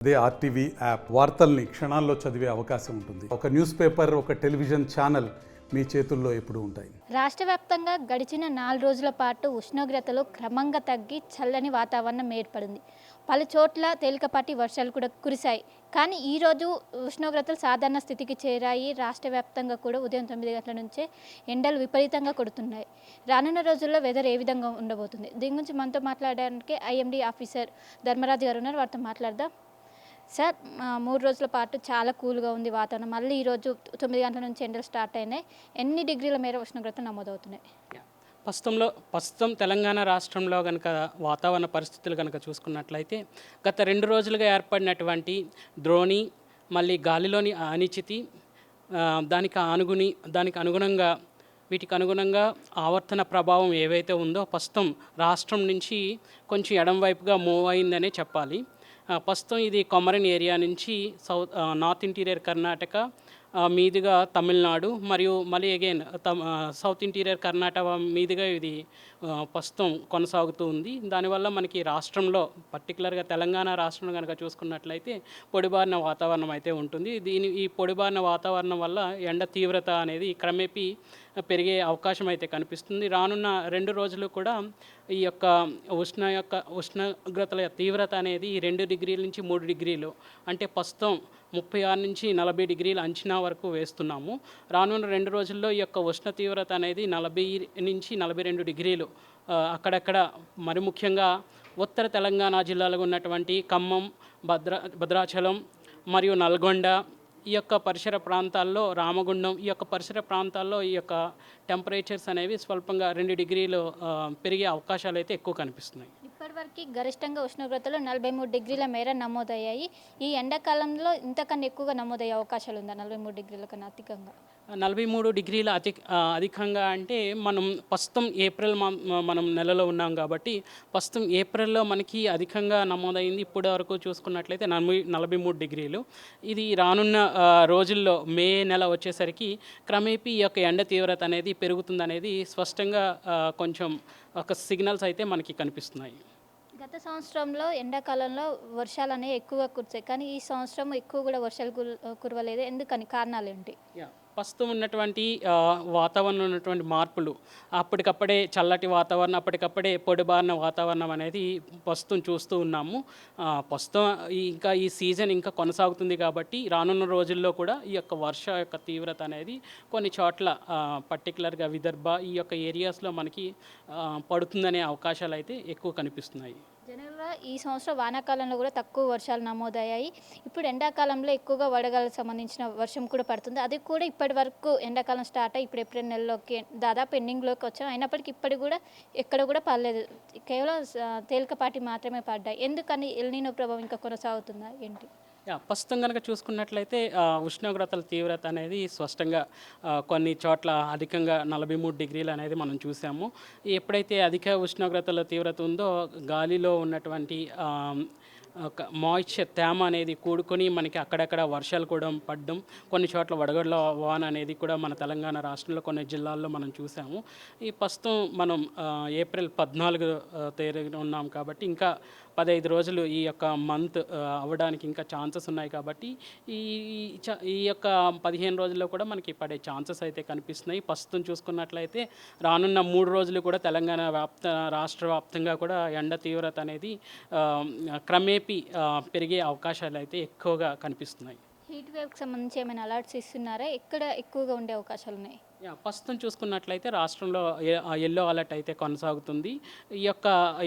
అదే RTV app వార్తల్ని క్షణాల్లో చదివే అవకాశం ఉంటుంది. ఒక న్యూస్ పేపర్, ఒక టెలివిజన్ ఛానల్ మీ చేతుల్లో ఎప్పుడూ ఉంటాయి. రాష్ట్ర వ్యాప్తంగా గడిచిన 4 రోజుల పాటు ఉష్ణోగ్రతలు క్రమంగా తగ్గి చల్లని వాతావరణం ఏర్పడింది. పలు చోట్ల తేలికపాటి వర్షాలు కూడా కురిశాయి. కానీ ఈరోజు ఉష్ణోగ్రతలు సాధారణ స్థితికి చేరాయి. రాష్ట్ర వ్యాప్తంగా కూడా ఉదయం 9 గంటల నుంచే ఎండలు విపరీతంగా కొడుతున్నాయి. రానున్న రోజుల్లో వెదర్ ఏ విధంగా ఉండబోతుంది? దీని గురించి మనతో మాట్లాడడానికి ఐఎండీ ఆఫీసర్ ధర్మరాజు గారు ఉన్నారు. వారితో మాట్లాడదాం. సార్, 3 రోజుల పాటు చాలా కూల్గా ఉంది వాతావరణం. మళ్ళీ ఈరోజు 9 గంటల నుంచి ఎండలు స్టార్ట్ అయినాయి. ఎన్ని డిగ్రీల మేర ఉష్ణోగ్రతలు నమోదవుతున్నాయి? ప్రస్తుతం తెలంగాణ రాష్ట్రంలో కనుక వాతావరణ పరిస్థితులు కనుక చూసుకున్నట్లయితే గత 2 రోజులుగా ఏర్పడినటువంటి ద్రోణి, మళ్ళీ గాలిలోని అనిశ్చితి, వీటికి అనుగుణంగా ఆవర్తన ప్రభావం ఏవైతే ఉందో ప్రస్తుతం రాష్ట్రం నుంచి కొంచెం ఎడంవైపుగా మూవ్ అయిందనే చెప్పాలి. ప్రస్తుతం ఇది కొమరన్ ఏరియా నుంచి నార్త్ ఇంటీరియర్ కర్ణాటక మీదుగా తమిళనాడు మరియు మళ్ళీ అగైన్ సౌత్ ఇంటీరియర్ కర్ణాటక మీదుగా ఇది ప్రస్తుతం కొనసాగుతూ ఉంది. దానివల్ల మనకి రాష్ట్రంలో పర్టికులర్గా తెలంగాణ రాష్ట్రంలో కనుక చూసుకున్నట్లయితే పొడిబారిన వాతావరణం అయితే ఉంటుంది. ఈ పొడిబారిన వాతావరణం వల్ల ఎండ తీవ్రత అనేది క్రమేపీ పెరిగే అవకాశం అయితే కనిపిస్తుంది. రానున్న 2 రోజులు కూడా ఈ యొక్క ఉష్ణోగ్రతల తీవ్రత అనేది 2 డిగ్రీల నుంచి 3 డిగ్రీలు, అంటే ప్రస్తుతం 36 నుంచి 40 డిగ్రీల అంచనా వరకు వేస్తున్నాము. రానున్న 2 రోజుల్లో ఈ యొక్క ఉష్ణ తీవ్రత అనేది 40 నుంచి 42 డిగ్రీలు, అక్కడక్కడ మరి ముఖ్యంగా ఉత్తర తెలంగాణ జిల్లాలో ఉన్నటువంటి ఖమ్మం, భద్రాచలం మరియు నల్గొండ, ఈ యొక్క పరిసర ప్రాంతాల్లో, రామగుండం, ఈ యొక్క పరిసర ప్రాంతాల్లో ఈ యొక్క టెంపరేచర్స్ అనేవి స్వల్పంగా 2 డిగ్రీలు పెరిగే అవకాశాలు అయితే ఎక్కువ కనిపిస్తున్నాయి. ఇప్పటివరకు గరిష్టంగా ఉష్ణోగ్రతలు 43 డిగ్రీల మేర నమోదయ్యాయి. ఈ ఎండాకాలంలో ఇంతకన్నా ఎక్కువగా నమోదయ్యే అవకాశాలు ఉందా? 43 డిగ్రీల కన్నా అధికంగా? 43 డిగ్రీల అధికంగా అంటే మనం ప్రస్తుతం ఏప్రిల్ మనం నెలలో ఉన్నాం కాబట్టి ప్రస్తుతం ఏప్రిల్లో మనకి అధికంగా నమోదైంది. ఇప్పటి వరకు చూసుకున్నట్లయితే 43 డిగ్రీలు. ఇది రానున్న రోజుల్లో మే నెల వచ్చేసరికి క్రమేపీ ఈ యొక్క ఎండ తీవ్రత అనేది పెరుగుతుందనేది స్పష్టంగా కొంచెం ఒక సిగ్నల్స్ అయితే మనకి కనిపిస్తున్నాయి. గత సంవత్సరంలో ఎండాకాలంలో వర్షాలు అనేవి ఎక్కువగా కురిసాయి, కానీ ఈ సంవత్సరం ఎక్కువ కూడా వర్షాలు కురవలేదు. ఎందుకని? కారణాలు ఏంటి? ప్రస్తుతం ఉన్నటువంటి వాతావరణంలో ఉన్నటువంటి మార్పులు, అప్పటికప్పుడే చల్లటి వాతావరణం, అప్పటికప్పుడే పొడిబారిన వాతావరణం అనేది ప్రస్తుతం చూస్తూ ఉన్నాము. ప్రస్తుతం ఇంకా ఈ సీజన్ ఇంకా కొనసాగుతుంది కాబట్టి రానున్న రోజుల్లో కూడా ఈ యొక్క వర్ష యొక్క తీవ్రత అనేది కొన్ని చోట్ల పర్టికులర్గా విదర్భ ఈ యొక్క ఏరియాస్లో మనకి పడుతుందనే అవకాశాలు అయితే ఎక్కువ కనిపిస్తున్నాయి. జనరల్గా ఈ సంవత్సరం వానాకాలంలో కూడా తక్కువ వర్షాలు నమోదయ్యాయి. ఇప్పుడు ఎండాకాలంలో ఎక్కువగా వడగాలకు సంబంధించిన వర్షం కూడా పడుతుంది. అది కూడా ఇప్పటి వరకు ఎండాకాలం స్టార్ట్ అయ్యి ఇప్పుడు ఏప్రిల్ నెలలోకి దాదాపు ఎండింగ్లోకి వచ్చాం. అయినప్పటికీ ఇప్పటికి కూడా ఎక్కడ కూడా పడలేదు. కేవలం తేలికపాటి మాత్రమే పడ్డాయి. ఎందుకని ఎల్నినో ప్రభావం ఇంకా కొనసాగుతుందా ఏంటి? ప్రస్తుతం కనుక చూసుకున్నట్లయితే ఉష్ణోగ్రతల తీవ్రత అనేది స్పష్టంగా కొన్ని చోట్ల అధికంగా 43 డిగ్రీలు అనేది మనం చూసాము. ఎప్పుడైతే అధిక ఉష్ణోగ్రతల తీవ్రత ఉందో గాలిలో ఉన్నటువంటి మాయిశ్చర్, తేమ అనేది కూడుకొని మనకి అక్కడక్కడ వర్షాలు కూడా పడడం, కొన్ని చోట్ల వడగళ్ల వాన అనేది కూడా మన తెలంగాణ రాష్ట్రంలో కొన్ని జిల్లాల్లో మనం చూసాము. ఈ ప్రస్తుతం మనం ఏప్రిల్ 14 తేదీన ఉన్నాం కాబట్టి ఇంకా 15 రోజులు ఈ యొక్క మంత్ అవ్వడానికి ఇంకా ఛాన్సెస్ ఉన్నాయి కాబట్టి ఈ యొక్క 15 రోజుల్లో కూడా మనకి పడే ఛాన్సెస్ అయితే కనిపిస్తున్నాయి. ప్రస్తుతం చూసుకున్నట్లయితే రానున్న 3 రోజులు కూడా తెలంగాణ రాష్ట్ర వ్యాప్తంగా కూడా ఎండ తీవ్రత అనేది క్రమేపీ పెరిగే అవకాశాలు అయితే ఎక్కువగా కనిపిస్తున్నాయి. హీట్ వేవ్కి సంబంధించి ఏమైనా అలర్ట్స్ ఇస్తున్నారా? ఎక్కడ ఎక్కువగా ఉండే అవకాశాలు ఉన్నాయి? ప్రస్తుతం చూసుకున్నట్లయితే రాష్ట్రంలో ఎల్లో అలర్ట్ అయితే కొనసాగుతుంది. ఈ యొక్క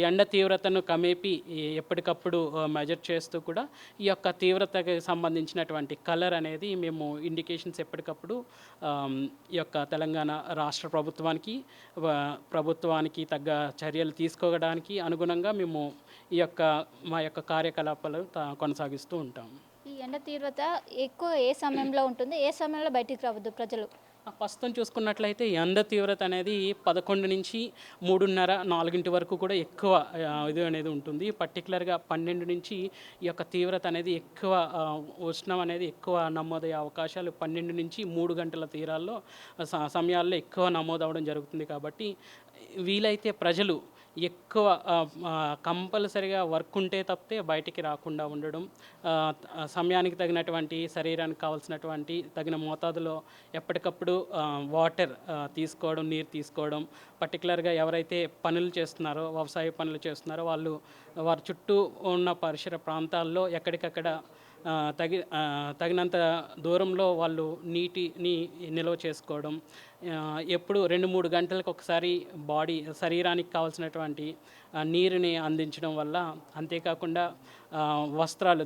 ఎండ తీవ్రతను క్రమేపీ ఎప్పటికప్పుడు మెజర్ చేస్తూ కూడా ఈ యొక్క తీవ్రతకి సంబంధించినటువంటి కలర్ అనేది మేము ఇండికేషన్స్ ఎప్పటికప్పుడు ఈ యొక్క తెలంగాణ రాష్ట్ర ప్రభుత్వానికి తగ్గ చర్యలు తీసుకోవడానికి అనుగుణంగా మేము మా యొక్క కార్యకలాపాలు కొనసాగిస్తూ ఉంటాము. ఈ ఎండ తీవ్రత ఎక్కువ ఏ సమయంలో ఉంటుంది? ఏ సమయంలో బయటికి రావద్దు ప్రజలు? ప్రస్తుతం చూసుకున్నట్లయితే ఎండ తీవ్రత అనేది 11 నుంచి 3:30, 4 వరకు కూడా ఎక్కువ ఇది అనేది ఉంటుంది. పర్టికులర్గా 12 నుంచి ఈ యొక్క తీవ్రత అనేది ఎక్కువ, ఉష్ణం అనేది ఎక్కువ నమోదయ్యే అవకాశాలు 12 నుంచి 3 గంటల సమయాల్లో ఎక్కువ నమోదవడం జరుగుతుంది. కాబట్టి వీలైతే ప్రజలు ఎక్కువ కంపల్సరిగా వర్క్ ఉంటే తప్పితే బయటికి రాకుండా ఉండడం, సమయానికి తగినటువంటి శరీరానికి కావాల్సినటువంటి తగిన మోతాదులో ఎప్పటికప్పుడు వాటర్ తీసుకోవడం, నీరు తీసుకోవడం, పర్టికులర్గా ఎవరైతే పనులు చేస్తున్నారో, వ్యవసాయ పనులు చేస్తున్నారో వారి చుట్టూ ఉన్న పరిసర ప్రాంతాల్లో ఎక్కడికక్కడ తగినంత దూరంలో వాళ్ళు నీటిని నిల్వ చేసుకోవడం, ఎప్పుడు 2-3 గంటలకు ఒకసారి శరీరానికి కావాల్సినటువంటి నీరుని అందించడం వల్ల, అంతేకాకుండా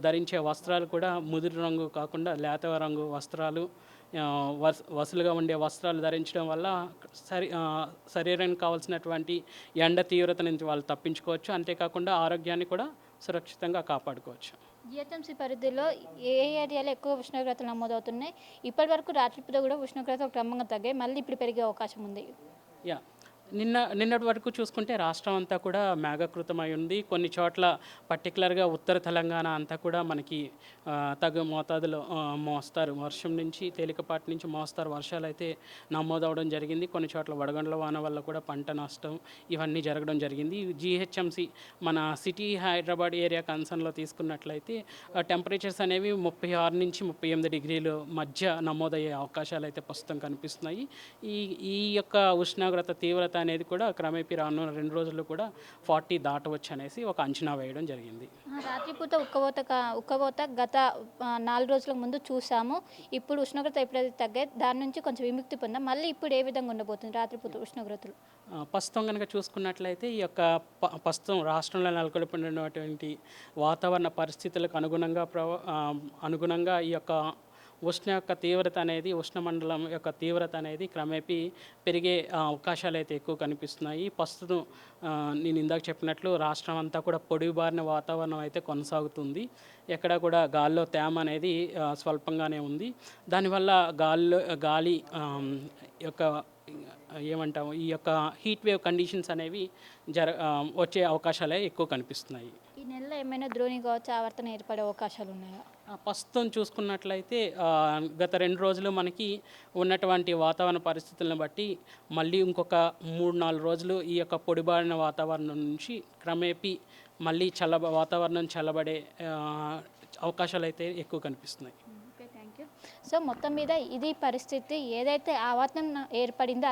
ధరించే వస్త్రాలు కూడా ముదురు రంగు కాకుండా లేత రంగు వస్త్రాలు, వసులుగా ఉండే వస్త్రాలు ధరించడం వల్ల శరీరానికి కావాల్సినటువంటి ఎండ తీవ్రత నుంచి వాళ్ళు తప్పించుకోవచ్చు. అంతేకాకుండా ఆరోగ్యాన్ని కూడా సురక్షితంగా కాపాడుకోవచ్చు. జిహెచ్ఎంసీ పరిధిలో ఏ ఏరియాలో ఎక్కువ ఉష్ణోగ్రతలు నమోదవుతున్నాయి? ఇప్పటి వరకు రాత్రిపూట కూడా ఉష్ణోగ్రతలు క్రమంగా తగ్గాయి, మళ్ళీ ఇప్పుడు పెరిగే అవకాశం ఉంది. యా నిన్నటి వరకు చూసుకుంటే రాష్ట్రం అంతా కూడా మేఘకృతమై ఉంది. కొన్ని చోట్ల పర్టికులర్గా ఉత్తర తెలంగాణ అంతా కూడా మనకి తగు మోతాదులో వర్షం నుంచి తేలికపాటి నుంచి మోస్తారు వర్షాలు అయితే నమోదవడం జరిగింది. కొన్ని చోట్ల వడగండ్ల వాన వల్ల కూడా పంట నష్టం ఇవన్నీ జరగడం జరిగింది. జిహెచ్ఎంసి మన సిటీ హైదరాబాద్ ఏరియా కన్సర్న్లో తీసుకున్నట్లయితే టెంపరేచర్స్ అనేవి 36 నుంచి 38 డిగ్రీల మధ్య నమోదయ్యే అవకాశాలు అయితే ప్రస్తుతం కనిపిస్తున్నాయి. ఈ యొక్క ఉష్ణోగ్రత తీవ్రత అనేది కూడా క్రమేపీ రానున్న 2 రోజుల్లో కూడా 40 దాటవచ్చు అనేసి ఒక అంచనా వేయడం జరిగింది. రాత్రిపూట ఉక్కబోత గత 4 రోజుల ముందు చూసాము. ఇప్పుడు ఉష్ణోగ్రత ఎప్పుడైతే తగ్గాయి దాని నుంచి కొంచెం విముక్తి పొందాం. మళ్ళీ ఇప్పుడు ఏ విధంగా ఉండబోతుంది రాత్రిపూట ఉష్ణోగ్రతలు? ప్రస్తుతం కనుక చూసుకున్నట్లయితే ఈ యొక్క ప్రస్తుతం రాష్ట్రంలో నెలకొల్పినటువంటి వాతావరణ పరిస్థితులకు అనుగుణంగా ఈ యొక్క ఉష్ణమండలం యొక్క తీవ్రత అనేది క్రమేపీ పెరిగే అవకాశాలు అయితే ఎక్కువ కనిపిస్తున్నాయి. ప్రస్తుతం నేను ఇందాక చెప్పినట్లు రాష్ట్రం అంతా కూడా పొడిబారిన వాతావరణం అయితే కొనసాగుతుంది. ఎక్కడ కూడా గాలిలో తేమ అనేది స్వల్పంగానే ఉంది. దానివల్ల గాలి యొక్క ఏమంటాము ఈ యొక్క హీట్ వేవ్ కండిషన్స్ అనేవి వచ్చే అవకాశాలే ఎక్కువ కనిపిస్తున్నాయి. ఈ నెలలో ఏమైనా ద్రోణి కావచ్చు ఆవర్తన ఏర్పడే అవకాశాలు ఉన్నాయా? ప్రస్తుతం చూసుకున్నట్లయితే గత 2 రోజులు మనకి ఉన్నటువంటి వాతావరణ పరిస్థితులను బట్టి మళ్ళీ ఇంకొక 3-4 రోజులు ఈ యొక్క పొడిబారిన వాతావరణం నుంచి క్రమేపీ మళ్ళీ వాతావరణం చల్లబడే అవకాశాలు అయితే ఎక్కువ కనిపిస్తున్నాయి. Thank you. సో మొత్తం మీద ఇది పరిస్థితి. ఏదైతే ఆవర్తనం ఏర్పడిందో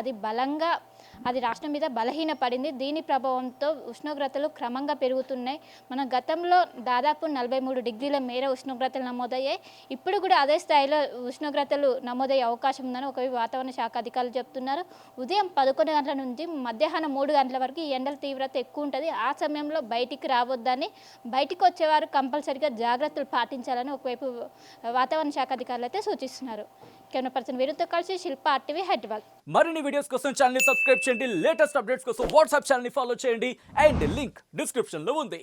అది రాష్ట్రం మీద బలహీనపడింది. దీని ప్రభావంతో ఉష్ణోగ్రతలు క్రమంగా పెరుగుతున్నాయి. మన గతంలో దాదాపు 43 డిగ్రీల మేర ఉష్ణోగ్రతలు నమోదయ్యాయి. ఇప్పుడు కూడా అదే స్థాయిలో ఉష్ణోగ్రతలు నమోదయ్యే అవకాశం ఉందని ఒక వాతావరణ శాఖ అధికారులు చెప్తున్నారు. ఉదయం 11 గంటల నుంచి మధ్యాహ్నం 3 గంటల వరకు ఈ ఎండల తీవ్రత ఎక్కువ ఉంటుంది. ఆ సమయంలో బయటికి రావద్దని, బయటికి వచ్చేవారు కంపల్సరీగా జాగ్రత్తలు పాటించాలని ఒకవైపు వాతావరణ శాఖ అధికారులు అయితే సూచిస్తున్నారు. కెమెరా పర్సన్ వీరుతో కలిసి శిల్ప RTV హైదరాబాద్. మరిన్ని వీడియోస్ కోసం ఛానల్ ని సబ్స్క్రైబ్ చేయండి. లేటెస్ట్ అప్డేట్స్ కోసం వాట్సాప్ ఛానల్ ని ఫాలో చేయండి. అండ్ లింక్ డిస్క్రిప్షన్ లో ఉంది.